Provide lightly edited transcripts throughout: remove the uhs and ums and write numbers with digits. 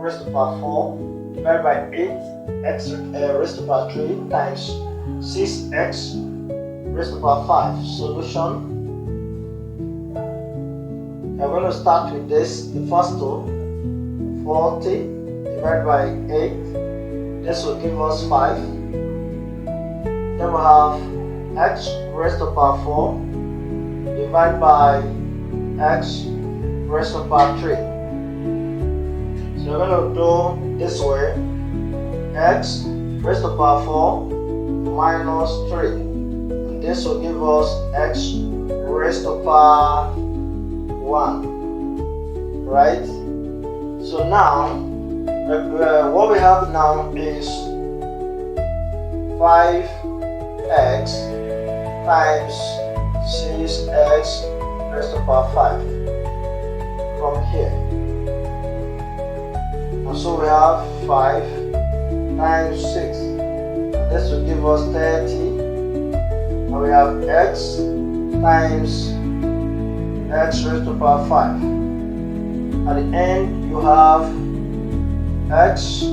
raised to the power 4 divided by 8x raised to the power 3 times 6x raised to the power 5. Solution. We're going to start with this. The first two, 40 divided by 8. This will give us 5. Then we have x raised to the power 4 divided by x raised to the power 3. So we're going to do this way. X raised to the power 4 minus 3. And this will give us x raised to the power 1. Right? So now, what we have now is 5x times 6x raised to the power 5 from here. And so we have 5 times 6. And this will give us 30. And we have x times x raised to the power 5. At the end, you have x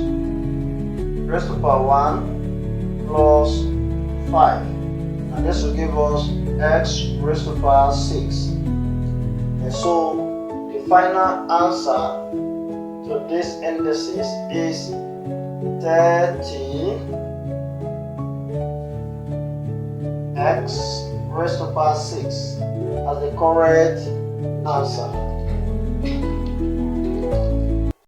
raised to the power 1 plus 5. And this will give us x raised to the power 6. And so the final answer to this indices is 30 x raised to the power 6 as the correct answer.